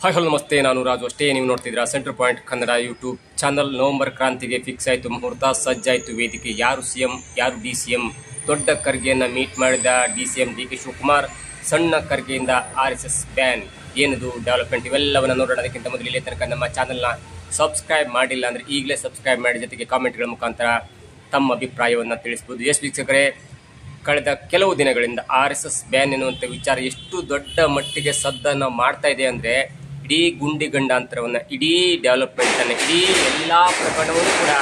Hi hello ನಮಸ್ತೆ, ನಾನು ರಾಜು. ಅಷ್ಟೇ ನೀವು ನೋಡ್ತಿದ್ದೀರಾ centre point Kannada YouTube channel. November ಕ್ರಾಂತಿಗೆ ಫಿಕ್ಸ್ ಆಯಿತು ಮುಹೂರ್ತ, ಸಜ್ಜಾಯಿತು ವೇದಿಕೆ. ಯಾರು ಸಿಎಂ ಯಾರು ಡಿ ಸಿ ಎಂ? ದೊಡ್ಡ ಖರ್ಗೆಯನ್ನು ಮೀಟ್ ಮಾಡಿದ D C M D K Shivakumar. ಸಣ್ಣ ಖರ್ಗೆಯಿಂದ RSS ಬ್ಯಾನ್, ಏನದು ಡೆವಲಪ್ಮೆಂಟ್, ಇವೆಲ್ಲವನ್ನು ನೋಡೋಣ. ಅದಕ್ಕಿಂತ ಮೊದಲು ಇಲ್ಲಿ ತನಕ ನಮ್ಮ ಚಾನಲ್ನ ಸಬ್ಸ್ಕ್ರೈಬ್ ಮಾಡಿಲ್ಲ ಅಂದರೆ ಈಗಲೇ ಸಬ್ಸ್ಕ್ರೈಬ್ ಮಾಡಿ, ಜೊತೆಗೆ ಕಾಮೆಂಟ್ಗಳ ಮುಖಾಂತರ ತಮ್ಮ ಅಭಿಪ್ರಾಯವನ್ನು ತಿಳಿಸ್ಬೋದು. ಎಸ್ ವೀಕ್ಷಕರೇ, ಕಳೆದ ಕೆಲವು ದಿನಗಳಿಂದ RSS ಬ್ಯಾನ್ ಎನ್ನುವಂಥ ವಿಚಾರ ಎಷ್ಟು ದೊಡ್ಡ ಮಟ್ಟಿಗೆ ಸದ್ದನ್ನು ಮಾಡ್ತಾ ಇದೆ ಅಂದರೆ, ಇಡೀ ಗುಂಡಿ ಗಂಡಾಂತರವನ್ನು, ಇಡೀ ಡೆವಲಪ್ಮೆಂಟನ್ನು, ಇಡೀ ಎಲ್ಲ ಪ್ರಕರಣವನ್ನು ಕೂಡ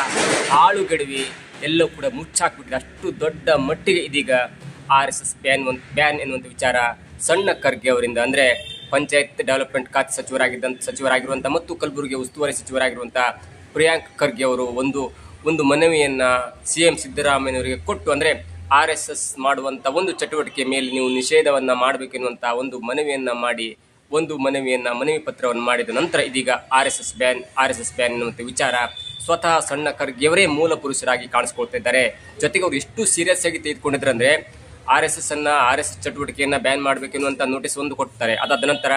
ಹಾಳುಗೆಡವಿ ಎಲ್ಲವೂ ಕೂಡ ಮುಚ್ಚಾಕ್ಬಿಟ್ಟಿದೆ. ಅಷ್ಟು ದೊಡ್ಡ ಮಟ್ಟಿಗೆ ಇದೀಗ RSS ಬ್ಯಾನ್ ಎನ್ನುವಂಥ ವಿಚಾರ ಸಣ್ಣ ಖರ್ಗೆ ಅವರಿಂದ, ಅಂದರೆ ಪಂಚಾಯತ್ ಡೆವಲಪ್ಮೆಂಟ್ ಖಾತೆ ಸಚಿವರಾಗಿರುವಂಥ ಮತ್ತು ಕಲಬುರಗಿ ಉಸ್ತುವಾರಿ ಸಚಿವರಾಗಿರುವಂಥ ಪ್ರಿಯಾಂಕ್ ಖರ್ಗೆ ಅವರು ಒಂದು ಮನವಿಯನ್ನು CM ಸಿದ್ದರಾಮಯ್ಯನವರಿಗೆ ಕೊಟ್ಟು, ಅಂದರೆ RSS ಮಾಡುವಂಥ ಒಂದು ಚಟುವಟಿಕೆ ಮೇಲೆ ನೀವು ನಿಷೇಧವನ್ನು ಮಾಡಬೇಕೆನ್ನುವಂಥ ಒಂದು ಮನವಿ ಪತ್ರವನ್ನು ಮಾಡಿದ ನಂತರ ಇದೀಗ RSS ಬ್ಯಾನ್ ಎನ್ನುವಂಥ ವಿಚಾರ ಸ್ವತಃ ಸಣ್ಣ ಖರ್ಗೆಯವರೇ ಮೂಲ ಪುರುಷರಾಗಿ ಕಾಣಿಸ್ಕೊಳ್ತಾ ಇದ್ದಾರೆ. ಜೊತೆಗೆ ಅವರು ಎಷ್ಟು ಸೀರಿಯಸ್ ಆಗಿ ತೆಗೆದುಕೊಂಡಿದ್ರು ಅಂದರೆ, RSS ಚಟುವಟಿಕೆಯನ್ನು ಬ್ಯಾನ್ ಮಾಡಬೇಕೆನ್ನುವಂಥ ನೋಟಿಸ್ ಒಂದು ಕೊಡ್ತಾರೆ. ಅದಾದ ನಂತರ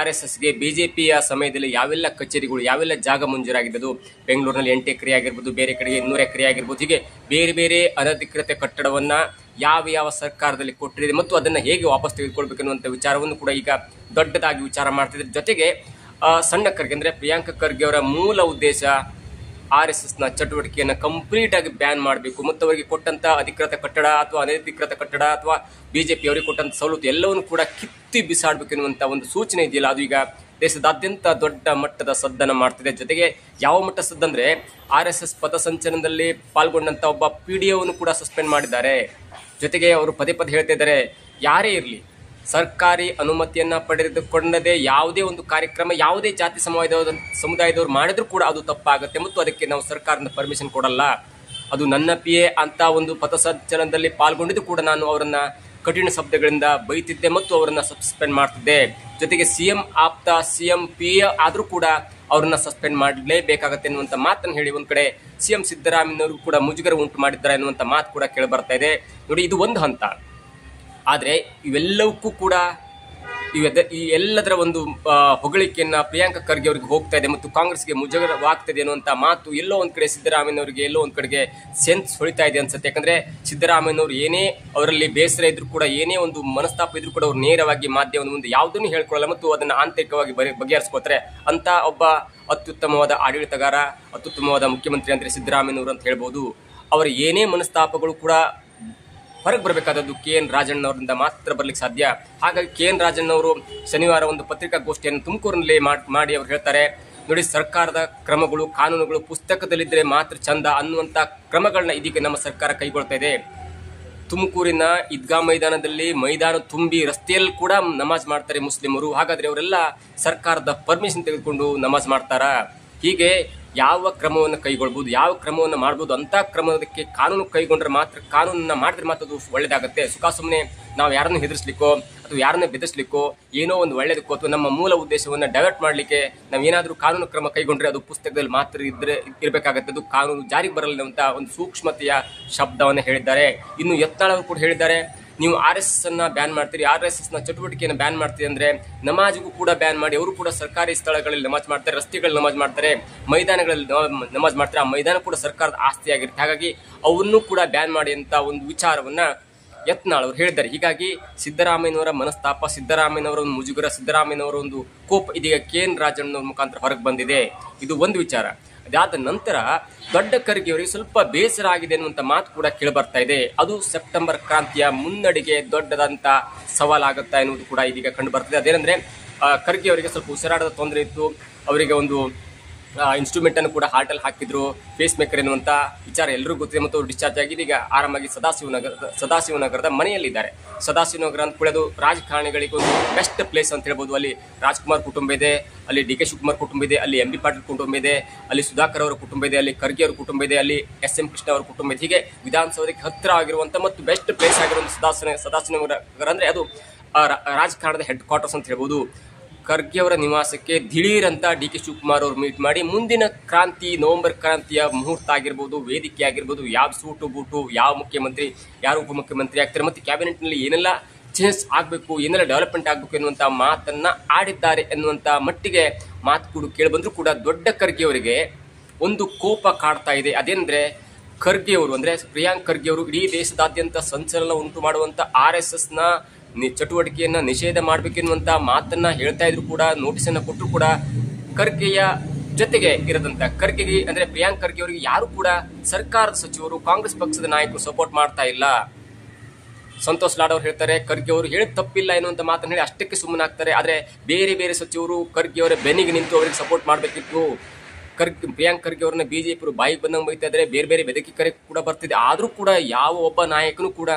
RSSಗೆ BJPಯ ಸಮಯದಲ್ಲಿ ಯಾವೆಲ್ಲ ಕಚೇರಿಗಳು, ಯಾವೆಲ್ಲ ಜಾಗ ಮಂಜೂರಾಗಿದ್ದು, ಬೆಂಗಳೂರಿನಲ್ಲಿ 8 ಎಕರೆ ಆಗಿರ್ಬೋದು, ಬೇರೆ ಕಡೆಗೆ 200 ಎಕರೆ ಆಗಿರ್ಬೋದು, ಹೀಗೆ ಬೇರೆ ಬೇರೆ ಅನಧಿಕೃತ ಕಟ್ಟಡವನ್ನು ಯಾವ ಸರ್ಕಾರದಲ್ಲಿ ಕೊಟ್ಟಿದೆ ಮತ್ತು ಅದನ್ನು ಹೇಗೆ ವಾಪಸ್ ತೆಗೆದುಕೊಳ್ಬೇಕೆನ್ನುವಂಥ ವಿಚಾರವನ್ನು ಕೂಡ ಈಗ ದೊಡ್ಡದಾಗಿ ವಿಚಾರ ಮಾಡ್ತಿದ್ದಾರೆ. ಜೊತೆಗೆ ಸಣ್ಣ ಖರ್ಗೆ ಅಂದರೆ ಪ್ರಿಯಾಂಕ ಖರ್ಗೆ ಅವರ ಮೂಲ ಉದ್ದೇಶ RSSನ ಚಟುವಟಿಕೆಯನ್ನು ಕಂಪ್ಲೀಟ್ ಆಗಿ ಬ್ಯಾನ್ ಮಾಡಬೇಕು ಮತ್ತು ಅವರಿಗೆ ಕೊಟ್ಟಂತ ಅಧಿಕೃತ ಕಟ್ಟಡ ಅಥವಾ ಅನಧಿಕೃತ ಕಟ್ಟಡ ಅಥವಾ BJP ಅವರಿಗೆ ಕೊಟ್ಟಂತ ಸವಲತ್ತು ಎಲ್ಲವನ್ನು ಕೂಡ ಕಿತ್ತಿ ಬಿಸಾಡಬೇಕೆನ್ನುವಂಥ ಒಂದು ಸೂಚನೆ ಇದೆಯಲ್ಲ, ಅದು ಈಗ ದೇಶದಾದ್ಯಂತ ದೊಡ್ಡ ಮಟ್ಟದ ಸದ್ದನ್ನು ಮಾಡ್ತಿದೆ. ಜೊತೆಗೆ ಯಾವ ಮಟ್ಟ ಸದ್ದಂದ್ರೆ, RSS ಪಥಸಂಚಲನದಲ್ಲಿ ಪಾಲ್ಗೊಂಡಂತ ಒಬ್ಬ PDOವನ್ನು ಕೂಡ ಸಸ್ಪೆಂಡ್ ಮಾಡಿದ್ದಾರೆ. ಜೊತೆಗೆ ಅವರು ಪದೇ ಹೇಳ್ತಾ ಇದ್ದಾರೆ, ಯಾರೇ ಇರಲಿ ಸರ್ಕಾರಿ ಅನುಮತಿಯನ್ನ ಪಡೆದುಕೊಂಡದೆ ಯಾವುದೇ ಒಂದು ಕಾರ್ಯಕ್ರಮ, ಯಾವುದೇ ಜಾತಿ ಸಮುದಾಯದವರು ಮಾಡಿದ್ರು ಕೂಡ ಅದು ತಪ್ಪಾಗುತ್ತೆ ಮತ್ತು ಅದಕ್ಕೆ ನಾವು ಸರ್ಕಾರದ ಪರ್ಮಿಷನ್ ಕೊಡಲ್ಲ. ಅದು ನನ್ನ PA ಅಂತ ಒಂದು ಪಥಸಂಚಲನದಲ್ಲಿ ಪಾಲ್ಗೊಂಡಿದ್ದು ಕೂಡ ನಾನು ಅವರನ್ನ ಕಠಿಣ ಶಬ್ದಗಳಿಂದ ಬೈತಿದ್ದೆ ಮತ್ತು ಅವರನ್ನ ಸಸ್ಪೆಂಡ್ ಮಾಡ್ತಿದ್ದೆ. ಜೊತೆಗೆ CM ಆಪ್ತ, CM PA ಆದರೂ ಕೂಡ ಅವ್ರನ್ನ ಸಸ್ಪೆಂಡ್ ಮಾಡಲೇಬೇಕಾಗತ್ತೆ ಎನ್ನುವಂಥ ಮಾತನ್ನು ಹೇಳಿ ಒಂದ್ ಕಡೆ CM ಸಿದ್ದರಾಮಯ್ಯನವರು ಕೂಡ ಮುಜುಗರ ಉಂಟು ಮಾಡಿದ್ದಾರೆ ಎನ್ನುವಂಥ ಮಾತು ಕೂಡ ಕೇಳಿ ಬರ್ತಾ ಇದೆ. ನೋಡಿ, ಇದು ಒಂದು ಹಂತ. ಆದರೆ ಇವೆಲ್ಲವಕ್ಕೂ ಕೂಡ ಈ ಎಲ್ಲದರ ಒಂದು ಹೊಗಳಿಕೆಯನ್ನ ಪ್ರಿಯಾಂಕ ಖರ್ಗೆ ಅವರಿಗೆ ಹೋಗ್ತಾ ಇದೆ ಮತ್ತು ಕಾಂಗ್ರೆಸ್ಗೆ ಮುಜುಗರವಾಗ್ತದೆ ಅನ್ನುವಂಥ ಮಾತು ಎಲ್ಲೋ ಒಂದ್ ಕಡೆ ಸಿದ್ದರಾಮಯ್ಯನವರಿಗೆ ಎಲ್ಲೋ ಒಂದ್ ಕಡೆಗೆ ಸೆನ್ಸ್ ಹೊಳಿತಾ ಇದೆ ಅನ್ಸುತ್ತೆ. ಯಾಕಂದ್ರೆ ಸಿದ್ದರಾಮಯ್ಯನವರು ಏನೇ ಅವರಲ್ಲಿ ಬೇಸರ ಇದ್ರು ಕೂಡ, ಏನೇ ಒಂದು ಮನಸ್ತಾಪ ಇದ್ರು ಕೂಡ, ಅವರು ನೇರವಾಗಿ ಮಾಧ್ಯಮದ ಮುಂದೆ ಯಾವುದನ್ನು ಹೇಳ್ಕೊಳ್ಳಲ್ಲ ಮತ್ತು ಅದನ್ನ ಆಂತರಿಕವಾಗಿ ಬಗೆಹರಿಸ್ಕೋತಾರೆ ಅಂತ ಒಬ್ಬ ಅತ್ಯುತ್ತಮವಾದ ಆಡಳಿತಗಾರ, ಅತ್ಯುತ್ತಮವಾದ ಮುಖ್ಯಮಂತ್ರಿ ಅಂದ್ರೆ ಸಿದ್ದರಾಮಯ್ಯನವರು ಅಂತ ಹೇಳ್ಬೋದು. ಅವರ ಏನೇ ಮನಸ್ತಾಪಗಳು ಕೂಡ ಹೊರಗೆ ಬರಬೇಕಾದದ್ದು KN ರಾಜಣ್ಣವರಿಂದ ಮಾತ್ರ ಬರ್ಲಿಕ್ಕೆ ಸಾಧ್ಯ. ಹಾಗಾಗಿ KN ರಾಜಣ್ಣವರು ಶನಿವಾರ ಒಂದು ಪತ್ರಿಕಾಗೋಷ್ಠಿಯನ್ನು ತುಮಕೂರಿನಲ್ಲಿ ಮಾಡಿ ಅವರು ಹೇಳ್ತಾರೆ, ನೋಡಿ, ಸರ್ಕಾರದ ಕ್ರಮಗಳು, ಕಾನೂನುಗಳು ಪುಸ್ತಕದಲ್ಲಿದ್ದರೆ ಮಾತ್ರ ಚಂದ ಅನ್ನುವಂಥ ಕ್ರಮಗಳನ್ನ ಇದೀಗ ನಮ್ಮ ಸರ್ಕಾರ ಕೈಗೊಳ್ತಾ ಇದೆ. ತುಮಕೂರಿನ ಈದ್ಗಾ ಮೈದಾನದಲ್ಲಿ ಮೈದಾನ ತುಂಬಿ ರಸ್ತೆಯಲ್ಲಿ ಕೂಡ ನಮಾಜ್ ಮಾಡ್ತಾರೆ ಮುಸ್ಲಿಮರು. ಹಾಗಾದ್ರೆ ಅವರೆಲ್ಲ ಸರ್ಕಾರದ ಪರ್ಮಿಷನ್ ತೆಗೆದುಕೊಂಡು ನಮಾಜ್ ಮಾಡ್ತಾರ? ಹೀಗೆ ಯಾವ ಕ್ರಮವನ್ನು ಕೈಗೊಳ್ಬಹುದು, ಯಾವ ಕ್ರಮವನ್ನು ಮಾಡ್ಬೋದು ಅಂತ ಕ್ರಮಕ್ಕೆ ಕಾನೂನು ಕೈಗೊಂಡ್ರೆ ಮಾತ್ರ, ಕಾನೂನನ್ನ ಮಾಡಿದ್ರೆ ಮಾತ್ರ ಅದು ಒಳ್ಳೇದಾಗುತ್ತೆ. ಸುಮ್ಮನೆ ನಾವು ಯಾರನ್ನು ಹೆದರ್ಸ್ಲಿಕ್ಕೋ ಅಥವಾ ಯಾರನ್ನ ಬೆದರ್ಸ್ಲಿಕ್ಕೋ, ಏನೋ ಒಂದು ಒಳ್ಳೇದಕ್ಕೋ ಅಥವಾ ನಮ್ಮ ಮೂಲ ಉದ್ದೇಶವನ್ನು ಡೈವರ್ಟ್ ಮಾಡ್ಲಿಕ್ಕೆ ನಾವು ಏನಾದರೂ ಕಾನೂನು ಕ್ರಮ ಕೈಗೊಂಡ್ರೆ ಅದು ಪುಸ್ತಕದಲ್ಲಿ ಮಾತ್ರ ಇರಬೇಕಾಗತ್ತೆ, ಅದು ಕಾನೂನು ಜಾರಿಗೆ ಬರಲ್ಲ ಅಂತ ಒಂದು ಸೂಕ್ಷ್ಮತೆಯ ಶಬ್ದವನ್ನು ಹೇಳಿದ್ದಾರೆ. ಇನ್ನು ಯತ್ನಾಳ್ ಅವರು ಕೂಡ ಹೇಳಿದ್ದಾರೆ, ನೀವು RSS ಅನ್ನ ಬ್ಯಾನ್ ಮಾಡ್ತೀರಿ, RSSನ ಚಟುವಟಿಕೆಯನ್ನು ಬ್ಯಾನ್ ಮಾಡ್ತೀರಿ ಅಂದ್ರೆ ನಮಾಜ್ಗೂ ಕೂಡ ಬ್ಯಾನ್ ಮಾಡಿ. ಅವರು ಕೂಡ ಸರ್ಕಾರಿ ಸ್ಥಳಗಳಲ್ಲಿ ನಮಾಜ್ ಮಾಡ್ತಾರೆ, ರಸ್ತೆಗಳಲ್ಲಿ ನಮಾಜ್ ಮಾಡ್ತಾರೆ, ಮೈದಾನಗಳಲ್ಲಿ ನಮಾಜ್ ಮಾಡ್ತಾರೆ. ಆ ಮೈದಾನ ಕೂಡ ಸರ್ಕಾರದ ಆಸ್ತಿ ಆಗಿರುತ್ತೆ. ಹಾಗಾಗಿ ಅವನ್ನು ಕೂಡ ಬ್ಯಾನ್ ಮಾಡಿ ಅಂತ ಒಂದು ವಿಚಾರವನ್ನ ಯತ್ನಾಳ್ ಅವರು ಹೇಳಿದ್ದಾರೆ. ಹೀಗಾಗಿ ಸಿದ್ದರಾಮಯ್ಯನವರ ಮನಸ್ತಾಪ, ಸಿದ್ದರಾಮಯ್ಯನವರ ಒಂದು ಮುಜುಗರ, ಸಿದ್ದರಾಮಯ್ಯನವರ ಒಂದು ಕೋಪ ಇದೀಗ KN ರಾಜಣ್ಣವರ ಮುಖಾಂತರ ಹೊರಗೆ ಬಂದಿದೆ. ಇದು ಒಂದು ವಿಚಾರ. ಅದಾದ ನಂತರ ದೊಡ್ಡ ಖರ್ಗೆ ಅವರಿಗೆ ಸ್ವಲ್ಪ ಬೇಸರ ಆಗಿದೆ ಅನ್ನುವಂಥ ಮಾತು ಕೂಡ ಕೇಳಿಬರ್ತಾ ಇದೆ. ಅದು ಸೆಪ್ಟೆಂಬರ್ ಕ್ರಾಂತಿಯ ಮುನ್ನಡೆಗೆ ದೊಡ್ಡದಂತ ಸವಾಲಾಗುತ್ತಾ ಎನ್ನುವುದು ಕೂಡ ಇದೀಗ ಕಂಡು ಬರ್ತದೆ. ಅದೇನೆಂದ್ರೆ, ಖರ್ಗೆ ಅವರಿಗೆ ಸ್ವಲ್ಪ ಉಸಿರಾಟದ ತೊಂದರೆ ಇತ್ತು. ಅವರಿಗೆ ಒಂದು ಇನ್ಸ್ಟ್ರೂಮೆಂಟ್ ಅನ್ನು ಕೂಡ ಹಾರ್ಟಲ್ಲಿ ಹಾಕಿದ್ರು, ಫೇಸ್ ಮೇಕರ್ ಎನ್ನುವಂಥ ವಿಚಾರ ಎಲ್ಲರಿಗೂ ಗೊತ್ತಿದೆ ಮತ್ತು ಅವರು ಡಿಸ್ಚಾರ್ಜ್ ಆಗಿ ಈಗ ಆರಾಮಾಗಿ ಸದಾಶಿವನಗರದ ಮನೆಯಲ್ಲಿದ್ದಾರೆ. ಸದಾಶಿವನಗರ ಅಂತ ಕೂಡ ಅದು ರಾಜಕಾರಣಿಗಳಿಗೆ ಒಂದು ಬೆಸ್ಟ್ ಪ್ಲೇಸ್ ಅಂತ ಹೇಳ್ಬೋದು. ಅಲ್ಲಿ ರಾಜ್ಕುಮಾರ್ ಕುಟುಂಬ ಇದೆ, ಅಲ್ಲಿ DK ಶಿವಕುಮಾರ್ ಕುಟುಂಬ ಇದೆ, ಅಲ್ಲಿ MB ಪಾಟೀಲ್ ಕುಟುಂಬ ಇದೆ, ಅಲ್ಲಿ ಸುಧಾಕರ್ ಅವರ ಕುಟುಂಬ ಇದೆ, ಅಲ್ಲಿ ಖರ್ಗೆ ಅವರ ಕುಟುಂಬ ಇದೆ, ಅಲ್ಲಿ SM ಕೃಷ್ಣ ಅವರ ಕುಟುಂಬ ಇದೆ. ಹೀಗೆ ವಿಧಾನಸೌಧಕ್ಕೆ ಹತ್ತಿರ ಆಗಿರುವಂಥ ಮತ್ತು ಬೆಸ್ಟ್ ಪ್ಲೇಸ್ ಆಗಿರುವಂಥ ಸದಾಶಿವನಗರ ಅಂದ್ರೆ ಅದು ರಾಜಕಾರಣದ ಹೆಡ್ ಕ್ವಾರ್ಟರ್ಸ್ ಅಂತ ಹೇಳ್ಬೋದು. ಖರ್ಗೆ ಅವರ ನಿವಾಸಕ್ಕೆ ದಿಢೀರ್ ಅಂತ DK ಶಿವಕುಮಾರ್ ಅವರು ಮೀಟ್ ಮಾಡಿ ಮುಂದಿನ ಕ್ರಾಂತಿ, ನವೆಂಬರ್ ಕ್ರಾಂತಿಯ ಮುಹೂರ್ತ ಆಗಿರ್ಬೋದು, ವೇದಿಕೆ ಆಗಿರ್ಬೋದು, ಯಾವ ಸೂಟು ಬೂಟು, ಯಾವ ಮುಖ್ಯಮಂತ್ರಿ, ಯಾರು ಉಪಮುಖ್ಯಮಂತ್ರಿ ಆಗ್ತಾರೆ ಮತ್ತು ಕ್ಯಾಬಿನೆಟ್ನಲ್ಲಿ ಏನೆಲ್ಲ ಚೇಂಜ್ ಆಗಬೇಕು, ಏನೆಲ್ಲ ಡೆವಲಪ್ಮೆಂಟ್ ಆಗಬೇಕು ಎನ್ನುವಂಥ ಮಾತನ್ನ ಆಡಿದ್ದಾರೆ ಎನ್ನುವಂಥ ಮಟ್ಟಿಗೆ ಮಾತು ಕೂಡ ಕೇಳಿಬಂದರೂ ಕೂಡ ದೊಡ್ಡ ಖರ್ಗೆ ಅವರಿಗೆ ಒಂದು ಕೋಪ ಕಾಡ್ತಾ ಇದೆ. ಅದೇಂದ್ರೆ ಖರ್ಗೆ ಅವರು ಅಂದ್ರೆ ಪ್ರಿಯಾಂಕ್ ಖರ್ಗೆ ಅವರು ಇಡೀ ದೇಶದಾದ್ಯಂತ ಸಂಚಲನ ಉಂಟು ಮಾಡುವಂತ RSS ನ ಚಟುವಟಿಕೆಯನ್ನ ನಿಷೇಧ ಮಾಡಬೇಕೆನ್ನುವಂತ ಮಾತನ್ನ ಹೇಳ್ತಾ ಇದ್ರು ಕೂಡ, ನೋಟಿಸ್ ಅನ್ನ ಕೊಟ್ಟರು ಕೂಡ ಖರ್ಗೆಯ ಜೊತೆಗೆ ಇರದಂತ ಖರ್ಗೆಗೆ ಅಂದ್ರೆ ಪ್ರಿಯಾಂಕ್ ಖರ್ಗೆ ಅವರಿಗೆ ಯಾರು ಕೂಡ ಸರ್ಕಾರದ ಸಚಿವರು, ಕಾಂಗ್ರೆಸ್ ಪಕ್ಷದ ನಾಯಕರು ಸಪೋರ್ಟ್ ಮಾಡ್ತಾ ಇಲ್ಲ. ಸಂತೋಷ್ ಲಾಡ್ ಅವರು ಹೇಳ್ತಾರೆ ಖರ್ಗೆ ಅವರು ಹೇಳಿದ ತಪ್ಪಿಲ್ಲ ಎನ್ನುವಂತ ಮಾತನ್ನ ಹೇಳಿ ಅಷ್ಟಕ್ಕೆ ಸುಮ್ಮನಾಗ್ತಾರೆ. ಆದ್ರೆ ಬೇರೆ ಬೇರೆ ಸಚಿವರು ಖರ್ಗೆ ಅವರ ಬೆನ್ನಿಗೆ ನಿಂತು ಅವರಿಗೆ ಸಪೋರ್ಟ್ ಮಾಡಬೇಕಿತ್ತು. ಪ್ರಿಯಾಂಕ್ ಖರ್ಗೆ ಅವ್ರನ್ನ ಬಿಜೆಪಿ ಬಾಯಿಗೆ ಬಂದಂಗೆ ಬೈತಾ ಇದ್ದಾರೆ, ಬೇರೆ ಬೇರೆ ಬೆದರಿಕೆ ಕರೆ ಕೂಡ ಬರ್ತಿದೆ. ಆದ್ರೂ ಕೂಡ ಯಾವ ಒಬ್ಬ ನಾಯಕನು ಕೂಡ,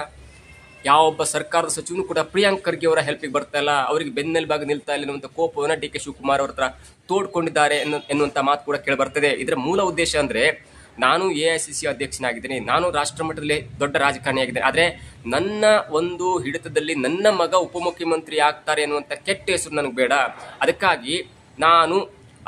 ಯಾವ ಒಬ್ಬ ಸರ್ಕಾರದ ಸಚಿವನು ಕೂಡ ಪ್ರಿಯಾಂಕ್ ಖರ್ಗೆ ಅವರ ಹೆಲ್ಪಿಗೆ ಬರ್ತಾ ಇಲ್ಲ, ಅವರಿಗೆ ಬೆನ್ನೆಲುಬಾಗಿ ನಿಲ್ತಾ ಇಲ್ಲ ಎನ್ನುವಂತ ಕೋಪವನ್ನ DK ಶಿವಕುಮಾರ್ ಅವ್ರ ಹತ್ರ ತೋಡ್ಕೊಂಡಿದ್ದಾರೆ ಎನ್ನುವಂತ ಮಾತು ಕೂಡ ಕೇಳಿ ಬರ್ತದೆ. ಇದರ ಮೂಲ ಉದ್ದೇಶ ಅಂದ್ರೆ, ನಾನು AICC ಅಧ್ಯಕ್ಷನಾಗಿದ್ದೇನೆ, ನಾನು ರಾಷ್ಟ್ರ ಮಟ್ಟದಲ್ಲಿ ದೊಡ್ಡ ರಾಜಕಾರಣಿಯಾಗಿದ್ದೇನೆ, ಆದ್ರೆ ನನ್ನ ಒಂದು ಹಿಡಿತದಲ್ಲಿ ನನ್ನ ಮಗ ಉಪಮುಖ್ಯಮಂತ್ರಿ ಆಗ್ತಾರೆ ಎನ್ನುವಂತ ಕೆಟ್ಟ ಹೆಸರು ನನಗೆ ಬೇಡ, ಅದಕ್ಕಾಗಿ ನಾನು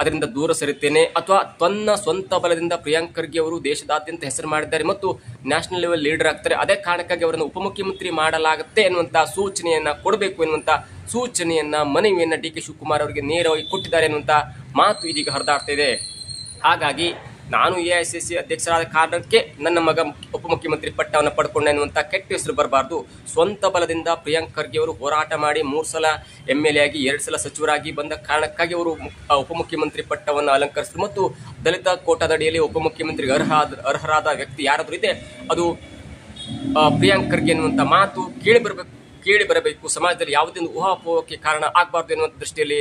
ಅದರಿಂದ ದೂರ ಸರಿತೇನೆ. ಅಥವಾ ತನ್ನ ಸ್ವಂತ ಬಲದಿಂದ ಪ್ರಿಯಾಂಕ್ ಖರ್ಗೆ ಅವರು ದೇಶದಾದ್ಯಂತ ಹೆಸರು ಮಾಡಿದ್ದಾರೆ ಮತ್ತು ನ್ಯಾಷನಲ್ ಲೆವೆಲ್ ಲೀಡರ್ ಆಗ್ತಾರೆ, ಅದೇ ಕಾರಣಕ್ಕಾಗಿ ಅವರನ್ನು ಉಪಮುಖ್ಯಮಂತ್ರಿ ಮಾಡಲಾಗುತ್ತೆ ಎನ್ನುವಂತ ಸೂಚನೆಯನ್ನ ಕೊಡಬೇಕು ಎನ್ನುವಂತ ಸೂಚನೆಯನ್ನ, ಮನವಿಯನ್ನ DK ಶಿವಕುಮಾರ್ ಅವರಿಗೆ ನೇರವಾಗಿ ಕೊಟ್ಟಿದ್ದಾರೆ ಎನ್ನುವಂತ ಮಾತು ಇದೀಗ ಹರಿದಾಡ್ತಾ ಇದೆ. ಹಾಗಾಗಿ ನಾನು AICC ಅಧ್ಯಕ್ಷರಾದ ಕಾರಣಕ್ಕೆ ನನ್ನ ಮಗ ಉಪಮುಖ್ಯಮಂತ್ರಿ ಪಟ್ಟವನ್ನು ಪಡ್ಕೊಂಡ ಎನ್ನುವಂತ ಕೆಟ್ಟ ಹೆಸರು ಬರಬಾರ್ದು. ಸ್ವಂತ ಬಲದಿಂದ ಪ್ರಿಯಾಂಕ್ ಖರ್ಗೆ ಅವರು ಹೋರಾಟ ಮಾಡಿ 3 ಸಲ MLA ಆಗಿ 2 ಸಲ ಸಚಿವರಾಗಿ ಬಂದ ಕಾರಣಕ್ಕಾಗಿ ಅವರು ಉಪಮುಖ್ಯಮಂತ್ರಿ ಪಟ್ಟವನ್ನು ಅಲಂಕರಿಸಿದ್ರು. ಮತ್ತು ದಲಿತ ಕೋಟಾದಡಿಯಲ್ಲಿ ಉಪಮುಖ್ಯಮಂತ್ರಿಗೆ ಅರ್ಹರಾದ ವ್ಯಕ್ತಿ ಯಾರಾದ್ರೂ ಇದೆ ಅದು ಪ್ರಿಯಾಂಕ್ ಖರ್ಗೆ ಎನ್ನುವಂತ ಮಾತು ಕೇಳಿ ಬರಬೇಕು. ಸಮಾಜದಲ್ಲಿ ಯಾವುದೇ ಒಂದು ಊಹಾಪೋಹಕ್ಕೆ ಕಾರಣ ಆಗಬಾರ್ದು ಎನ್ನುವಂತ ದೃಷ್ಟಿಯಲ್ಲಿ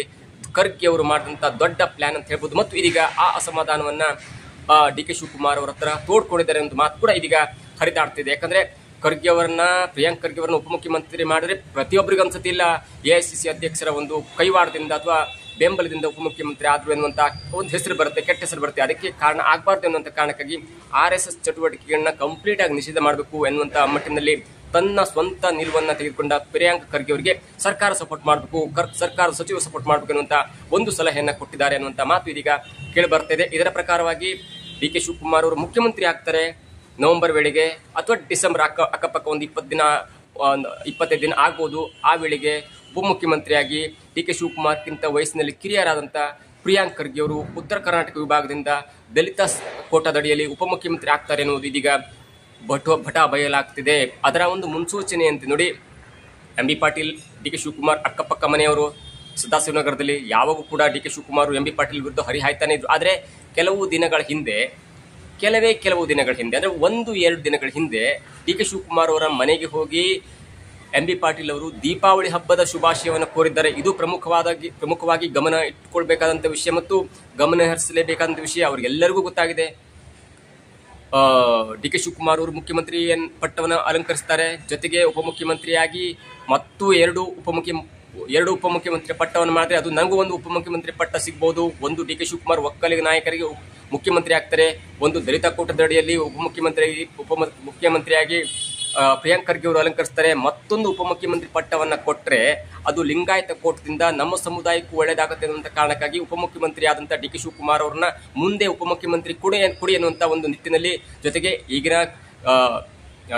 ಖರ್ಗೆ ಅವರು ಮಾಡಿದಂತ ದೊಡ್ಡ ಪ್ಲಾನ್ ಅಂತ ಹೇಳ್ಬೋದು. ಮತ್ತು ಇದೀಗ ಆ ಅಸಮಾಧಾನವನ್ನ DK ಶಿವಕುಮಾರ್ ಅವರ ಹತ್ರ ತೋಡ್ಕೊಂಡಿದ್ದಾರೆ ಅಂತ ಮಾತು ಕೂಡ ಇದೀಗ ಹರಿದಾಡ್ತಿದೆ. ಯಾಕಂದ್ರೆ ಖರ್ಗೆ ಅವರನ್ನ, ಪ್ರಿಯಾಂಕ್ ಖರ್ಗೆ ಅವರನ್ನ ಉಪಮುಖ್ಯಮಂತ್ರಿ ಮಾಡಿದ್ರೆ ಪ್ರತಿಯೊಬ್ಬರಿಗೂ ಅನ್ಸತಿ ಇಲ್ಲ AICC ಅಧ್ಯಕ್ಷರ ಒಂದು ಕೈವಾಡದಿಂದ ಅಥವಾ ಬೆಂಬಲದಿಂದ ಉಪಮುಖ್ಯಮಂತ್ರಿ ಆದ್ರು ಎನ್ನುವಂತ ಒಂದು ಹೆಸರು ಬರುತ್ತೆ, ಕೆಟ್ಟ ಹೆಸರು ಬರುತ್ತೆ. ಅದಕ್ಕೆ ಕಾರಣ ಆಗಬಾರ್ದು ಎನ್ನುವಂತ ಕಾರಣಕ್ಕಾಗಿ RSS ಚಟುವಟಿಕೆಗಳನ್ನ ಕಂಪ್ಲೀಟ್ ಆಗಿ ನಿಷೇಧ ಮಾಡಬೇಕು ಎನ್ನುವಂತ ಮಟ್ಟಿನಲ್ಲಿ ತನ್ನ ಸ್ವಂತ ನಿಲುವನ್ನ ತೆಗೆದುಕೊಂಡ ಪ್ರಿಯಾಂಕ್ ಖರ್ಗೆ ಅವರಿಗೆ ಸರ್ಕಾರ ಸಪೋರ್ಟ್ ಮಾಡಬೇಕು, ಸರ್ಕಾರದ ಸಚಿವರು ಸಪೋರ್ಟ್ ಮಾಡಬೇಕು ಎನ್ನುವಂತ ಒಂದು ಸಲಹೆಯನ್ನ ಕೊಟ್ಟಿದ್ದಾರೆ ಅನ್ನುವಂತ ಮಾತು ಇದೀಗ ಕೇಳಿ ಬರ್ತಾ ಇದೆ. ಇದರ ಪ್ರಕಾರವಾಗಿ DK ಶಿವಕುಮಾರ್ ಅವರು ಮುಖ್ಯಮಂತ್ರಿ ಆಗ್ತಾರೆ ನವೆಂಬರ್ ವೇಳೆಗೆ, ಅಥವಾ ಡಿಸೆಂಬರ್ ಅಕ್ಕಪಕ್ಕ ಒಂದು 25 ದಿನ ಆಗ್ಬೋದು. ಆ ವೇಳೆಗೆ ಉಪಮುಖ್ಯಮಂತ್ರಿಯಾಗಿ DK ಶಿವಕುಮಾರ್ಗಿಂತ ವಯಸ್ಸಿನಲ್ಲಿ ಕಿರಿಯರಾದಂಥ ಪ್ರಿಯಾಂಕ್ ಖರ್ಗೆ ಅವರು ಉತ್ತರ ಕರ್ನಾಟಕ ವಿಭಾಗದಿಂದ ದಲಿತ ಕೋಟಾದಡಿಯಲ್ಲಿ ಉಪಮುಖ್ಯಮಂತ್ರಿ ಆಗ್ತಾರೆ ಎನ್ನುವುದು ಇದೀಗ ಭಟ ಬಯಲಾಗ್ತಿದೆ. ಅದರ ಒಂದು ಮುನ್ಸೂಚನೆ ಅಂತ ನೋಡಿ, MB ಪಾಟೀಲ್, DK ಶಿವಕುಮಾರ್ ಅಕ್ಕಪಕ್ಕ ಮನೆಯವರು ಸದಾಶಿವನಗರದಲ್ಲಿ ಯಾವಾಗೂ ಕೂಡ DK ಶಿವಕುಮಾರ್ MB ಪಾಟೀಲ್ ವಿರುದ್ಧ ಹರಿಹಾಯ್ತಾನೆ ಇದ್ರು. ಆದರೆ ಕೆಲವು ದಿನಗಳ ಹಿಂದೆ ಅಂದ್ರೆ 1-2 ದಿನಗಳ ಹಿಂದೆ DK ಶಿವಕುಮಾರ್ ಅವರ ಮನೆಗೆ ಹೋಗಿ MB ಪಾಟೀಲ್ ಅವರು ದೀಪಾವಳಿ ಹಬ್ಬದ ಶುಭಾಶಯವನ್ನು ಕೋರಿದ್ದಾರೆ. ಇದು ಪ್ರಮುಖವಾಗಿ ಗಮನ ಇಟ್ಟುಕೊಳ್ಬೇಕಾದಂಥ ವಿಷಯ ಮತ್ತು ಗಮನ ಹರಿಸಲೇಬೇಕಾದಂಥ ವಿಷಯ. ಅವ್ರಿಗೆಲ್ಲರಿಗೂ ಗೊತ್ತಾಗಿದೆ DK ಶಿವಕುಮಾರ್ ಅವರು ಮುಖ್ಯಮಂತ್ರಿ ಪಟ್ಟವನ್ನು ಅಲಂಕರಿಸ್ತಾರೆ, ಜೊತೆಗೆ ಉಪಮುಖ್ಯಮಂತ್ರಿಯಾಗಿ ಮತ್ತು ಎರಡು ಉಪಮುಖ್ಯಮಂತ್ರಿ ಪಟ್ಟವನ್ನು ಮಾಡಿದ್ರೆ ಅದು ನನಗೂ ಒಂದು ಉಪಮುಖ್ಯಮಂತ್ರಿ ಪಟ್ಟ ಸಿಗ್ಬೋದು. ಒಂದು DK ಶಿವಕುಮಾರ್ ಒಕ್ಕಲಿಗ ನಾಯಕರಿಗೆ ಮುಖ್ಯಮಂತ್ರಿ ಆಗ್ತಾರೆ, ಒಂದು ದಲಿತ ಕೋಟದಡಿಯಲ್ಲಿ ಮುಖ್ಯಮಂತ್ರಿಯಾಗಿ ಪ್ರಿಯಾಂಕ್ ಖರ್ಗೆ ಅವರು ಅಲಂಕರಿಸ್ತಾರೆ. ಮತ್ತೊಂದು ಉಪಮುಖ್ಯಮಂತ್ರಿ ಪಟ್ಟವನ್ನ ಕೊಟ್ಟರೆ ಅದು ಲಿಂಗಾಯತ ಕೋಟದಿಂದ ನಮ್ಮ ಸಮುದಾಯಕ್ಕೂ ಒಳ್ಳೆಯದಾಗುತ್ತೆ ಅನ್ನುವಂಥ ಕಾರಣಕ್ಕಾಗಿ ಉಪಮುಖ್ಯಮಂತ್ರಿ ಆದಂಥ DK ಶಿವಕುಮಾರ್ ಅವ್ರನ್ನ ಮುಂದೆ ಉಪಮುಖ್ಯಮಂತ್ರಿ ಕೊಡಿ ಅನ್ನುವಂಥ ಒಂದು ನಿಟ್ಟಿನಲ್ಲಿ, ಜೊತೆಗೆ ಈಗಿನ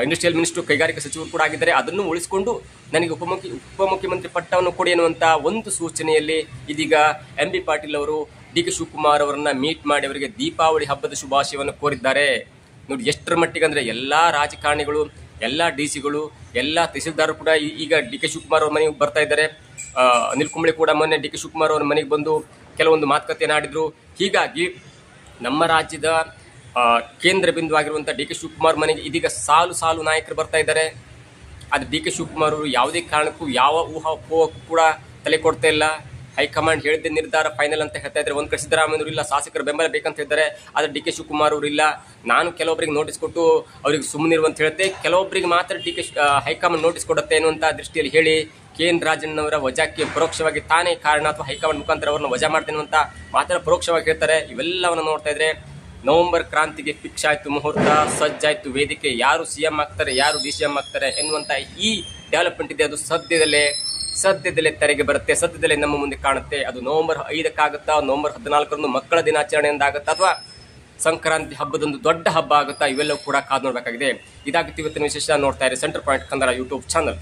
ಇಂಡಸ್ಟ್ರಿಯಲ್ ಮಿನಿಸ್ಟರ್, ಕೈಗಾರಿಕಾ ಸಚಿವರು ಕೂಡ ಆಗಿದ್ದಾರೆ, ಅದನ್ನು ಉಳಿಸಿಕೊಂಡು ನನಗೆ ಉಪಮುಖ್ಯಮಂತ್ರಿ ಪಟ್ಟವನ್ನು ಕೊಡಿ ಅನ್ನುವಂಥ ಒಂದು ಸೂಚನೆಯಲ್ಲಿ ಇದೀಗ MB ಪಾಟೀಲ್ ಅವರು DK ಶಿವಕುಮಾರ್ ಅವರನ್ನ ಮೀಟ್ ಮಾಡಿ ಅವರಿಗೆ ದೀಪಾವಳಿ ಹಬ್ಬದ ಶುಭಾಶಯವನ್ನು ಕೋರಿದ್ದಾರೆ. ನೋಡಿ ಎಷ್ಟರ ಮಟ್ಟಿಗೆ ಅಂದ್ರೆ ಎಲ್ಲಾ ರಾಜಕಾರಣಿಗಳು, ಎಲ್ಲ DCಗಳು, ಎಲ್ಲ ತಹಸೀಲ್ದಾರರು ಕೂಡ ಈಗ DK ಶಿವಕುಮಾರ್ ಅವ್ರ ಮನೆಗೆ ಬರ್ತಾ ಇದ್ದಾರೆ. ಅನಿಲ್ ಕುಂಬ್ಳೆ ಕೂಡ ಮೊನ್ನೆ DK ಶಿವಕುಮಾರ್ ಅವ್ರ ಮನೆಗೆ ಬಂದು ಕೆಲವೊಂದು ಮಾತುಕತೆಯನ್ನು ಆಡಿದ್ರು. ಹೀಗಾಗಿ ನಮ್ಮ ರಾಜ್ಯದ ಕೇಂದ್ರ ಬಿಂದು ಆಗಿರುವಂಥ DK ಶಿವಕುಮಾರ್ ಮನೆಗೆ ಇದೀಗ ಸಾಲು ನಾಯಕರು ಬರ್ತಾ ಇದ್ದಾರೆ. ಆದರೆ DK ಶಿವಕುಮಾರ್ ಅವರು ಯಾವುದೇ ಕಾರಣಕ್ಕೂ ಯಾವ ಊಹಾಪೋಹಕ್ಕೂ ಕೂಡ ತಲೆ ಕೊಡ್ತಾ ಇಲ್ಲ. ಹೈಕಮಾಂಡ್ ಹೇಳಿದ್ದೆ ನಿರ್ಧಾರ ಫೈನಲ್ ಅಂತ ಹೇಳ್ತಾ ಇದ್ದಾರೆ. ಒಂದ್ ಕಡೆ ಸಿದ್ದರಾಮಯ್ಯವರು ಇಲ್ಲ, ಶಾಸಕರ ಬೆಂಬಲ ಬೇಕಂತ ಹೇಳಿದ್ದಾರೆ, ಆದರೆ DK ಶಿವಕುಮಾರ್ ಅವರು ಇಲ್ಲ. ನಾನು ಕೆಲವೊಬ್ಬರಿಗೆ ನೋಟಿಸ್ ಕೊಟ್ಟು ಅವ್ರಿಗೆ ಸುಮ್ಮನಿರುವಂತ ಹೇಳ್ತೆ, ಕೆಲವೊಬ್ಬರಿಗೆ ಮಾತ್ರ ಹೈಕಮಾಂಡ್ ನೋಟಿಸ್ ಕೊಡುತ್ತೆ ಅನ್ನುವಂಥ ದೃಷ್ಟಿಯಲ್ಲಿ ಹೇಳಿ KN ರಾಜಣ್ಣವರ ವಜಾಕ್ಕೆ ಪರೋಕ್ಷವಾಗಿ ತಾನೇ ಕಾರಣ ಅಥವಾ ಹೈಕಮಾಂಡ್ ಮುಖಾಂತರ ಅವರನ್ನು ವಜಾ ಮಾಡ್ತೇನೆ ಅಂತ ಮಾತ್ರ ಪರೋಕ್ಷವಾಗಿ ಹೇಳ್ತಾರೆ. ಇವೆಲ್ಲವನ್ನು ನೋಡ್ತಾ ಇದ್ರೆ ನವೆಂಬರ್ ಕ್ರಾಂತಿಗೆ ಫಿಕ್ಸ್ ಆಯ್ತು ಮುಹೂರ್ತ, ಸಜ್ಜಾಯ್ತು ವೇದಿಕೆ, ಯಾರು CM ಆಗ್ತಾರೆ, ಯಾರು DCM ಆಗ್ತಾರೆ ಎನ್ನುವಂತ ಈ ಡೆವಲಪ್ಮೆಂಟ್ ಇದೆ. ಅದು ಸದ್ಯದಲ್ಲೇ ತೆರೆಗೆ ಬರುತ್ತೆ, ಸದ್ಯದಲ್ಲೇ ನಮ್ಮ ಮುಂದೆ ಕಾಣುತ್ತೆ. ಅದು ನವೆಂಬರ್ 5 ನವೆಂಬರ್ 14 ಮಕ್ಕಳ ದಿನಾಚರಣೆಯಿಂದ ಆಗುತ್ತಾ, ಅಥವಾ ಸಂಕ್ರಾಂತಿ ಹಬ್ಬದೊಂದು ದೊಡ್ಡ ಹಬ್ಬ ಆಗುತ್ತಾ, ಇವೆಲ್ಲವೂ ಕೂಡ ಕಾದು ನೋಡಬೇಕಾಗಿದೆ. ಇದಾಗಿತ್ತು ಇವತ್ತಿನ ವಿಶೇಷ. ನೋಡ್ತಾ ಇರಿ centre point Kannada YouTube channel.